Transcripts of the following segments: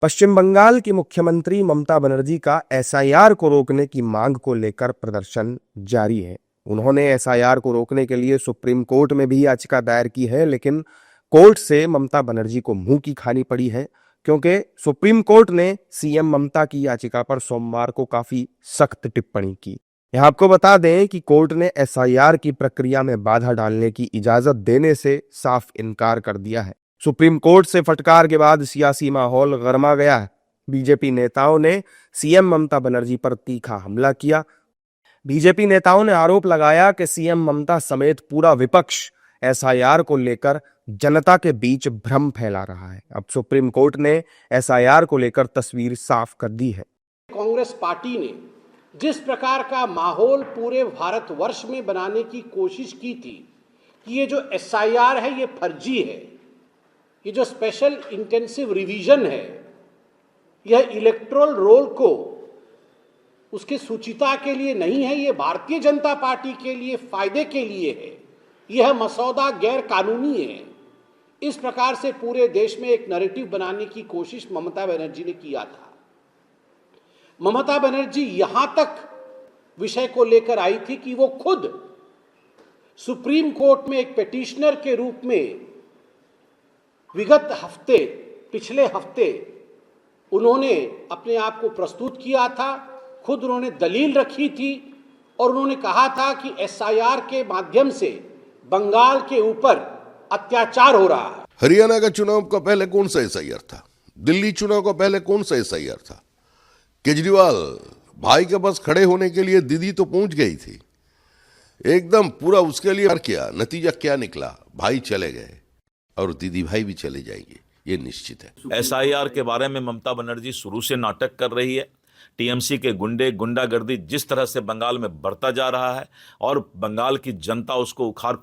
पश्चिम बंगाल की मुख्यमंत्री ममता बनर्जी का एसआईआर को रोकने की मांग को लेकर प्रदर्शन जारी है। उन्होंने एसआईआर को रोकने के लिए सुप्रीम कोर्ट में भी याचिका दायर की है, लेकिन कोर्ट से ममता बनर्जी को मुंह की खानी पड़ी है, क्योंकि सुप्रीम कोर्ट ने सीएम ममता की याचिका पर सोमवार को काफी सख्त टिप्पणी की। यहां आपको बता दें कि कोर्ट ने एसआईआर की प्रक्रिया में बाधा डालने की इजाजत देने से साफ इनकार कर दिया है। सुप्रीम कोर्ट से फटकार के बाद सियासी माहौल गरमा गया है। बीजेपी नेताओं ने सीएम ममता बनर्जी पर तीखा हमला किया। बीजेपी नेताओं ने आरोप लगाया कि सीएम ममता समेत पूरा विपक्ष एसआईआर को लेकर जनता के बीच भ्रम फैला रहा है। अब सुप्रीम कोर्ट ने एसआईआर को लेकर तस्वीर साफ कर दी है। कांग्रेस पार्टी ने जिस प्रकार का माहौल पूरे भारतवर्ष में बनाने की कोशिश की थी कि ये जो एसआईआर है ये फर्जी है, ये जो स्पेशल इंटेंसिव रिवीजन है यह इलेक्टोरल रोल को उसके सुचिता के लिए नहीं है, ये भारतीय जनता पार्टी के लिए फायदे के लिए है, यह मसौदा गैर कानूनी है। इस प्रकार से पूरे देश में एक नैरेटिव बनाने की कोशिश ममता बनर्जी ने किया था। ममता बनर्जी यहां तक विषय को लेकर आई थी कि वो खुद सुप्रीम कोर्ट में एक पिटिशनर के रूप में पिछले हफ्ते उन्होंने अपने आप को प्रस्तुत किया था। खुद उन्होंने दलील रखी थी और उन्होंने कहा था कि एसआईआर के माध्यम से बंगाल के ऊपर अत्याचार हो रहा है। हरियाणा का चुनाव का पहले कौन सा एसआईआर था? दिल्ली चुनाव का पहले कौन सा एसआईआर था? केजरीवाल भाई के पास खड़े होने के लिए दीदी तो पहुंच गई थी, एकदम पूरा उसके लिए किया। नतीजा क्या निकला? भाई चले गए और दीदी भाई भी चले जाएंगे, ये निश्चित है। एसआईआर के बारे में ममता बनर्जी शुरू से नाटक कर रही है। टीएमसी के गुंडागर्दी जिस तरह से बंगाल में बढ़ता जा रहा है और बंगाल की जनता उसको उखाड़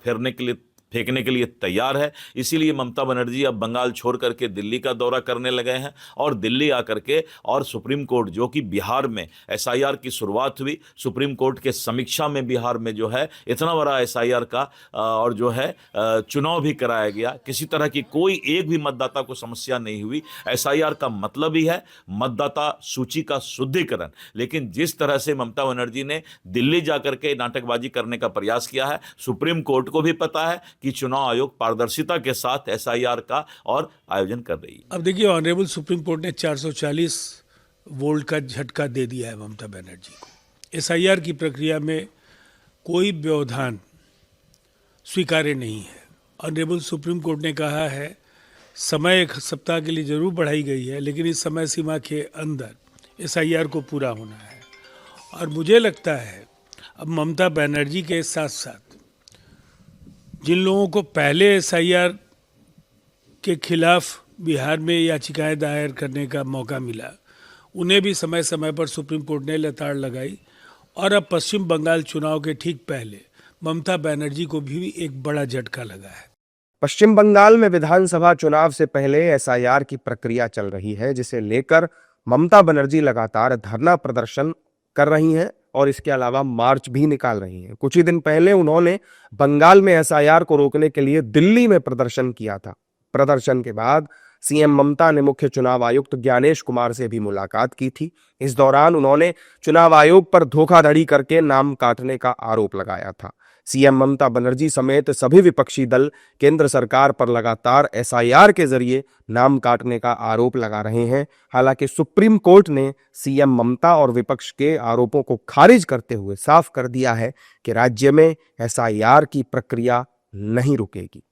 फेंकने के लिए तैयार है, इसीलिए ममता बनर्जी अब बंगाल छोड़ करके दिल्ली का दौरा करने लगे हैं और दिल्ली आकर के और सुप्रीम कोर्ट, जो कि बिहार में एसआईआर की शुरुआत हुई, सुप्रीम कोर्ट के समीक्षा में बिहार में जो है इतना बड़ा एसआईआर का और जो है चुनाव भी कराया गया। किसी तरह की कोई एक भी मतदाता को समस्या नहीं हुई। एसआईआर का मतलब ही है मतदाता सूची का शुद्धिकरण, लेकिन जिस तरह से ममता बनर्जी ने दिल्ली जाकर के नाटकबाजी करने का प्रयास किया है, सुप्रीम कोर्ट को भी पता है कि चुनाव आयोग पारदर्शिता के साथ एसआईआर का और आयोजन कर रही है। अब देखिए, ऑनरेबल सुप्रीम कोर्ट ने 440 वोल्ट का झटका दे दिया है ममता बनर्जी को। एसआईआर की प्रक्रिया में कोई व्यवधान स्वीकार्य नहीं है। ऑनरेबल सुप्रीम कोर्ट ने कहा है समय 1 सप्ताह के लिए जरूर बढ़ाई गई है, लेकिन इस समय सीमा के अंदर एसआईआर को पूरा होना है। और मुझे लगता है अब ममता बनर्जी के साथ साथ जिन लोगों को पहले एसआईआर के खिलाफ बिहार में याचिकाएं दायर करने का मौका मिला, उन्हें भी समय समय पर सुप्रीम कोर्ट ने लताड़ लगाई। और अब पश्चिम बंगाल चुनाव के ठीक पहले ममता बनर्जी को भी एक बड़ा झटका लगा है। पश्चिम बंगाल में विधानसभा चुनाव से पहले एसआईआर की प्रक्रिया चल रही है, जिसे लेकर ममता बनर्जी लगातार धरना प्रदर्शन कर रही हैं और इसके अलावा मार्च भी निकाल रही हैं। कुछ ही दिन पहले उन्होंने बंगाल में एसआईआर को रोकने के लिए दिल्ली में प्रदर्शन किया था। प्रदर्शन के बाद सीएम ममता ने मुख्य चुनाव आयुक्त ज्ञानेश कुमार से भी मुलाकात की थी। इस दौरान उन्होंने चुनाव आयोग पर धोखाधड़ी करके नाम काटने का आरोप लगाया था। सीएम ममता बनर्जी समेत सभी विपक्षी दल केंद्र सरकार पर लगातार एसआईआर के जरिए नाम काटने का आरोप लगा रहे हैं। हालांकि सुप्रीम कोर्ट ने सीएम ममता और विपक्ष के आरोपों को खारिज करते हुए साफ कर दिया है कि राज्य में एसआईआर की प्रक्रिया नहीं रुकेगी।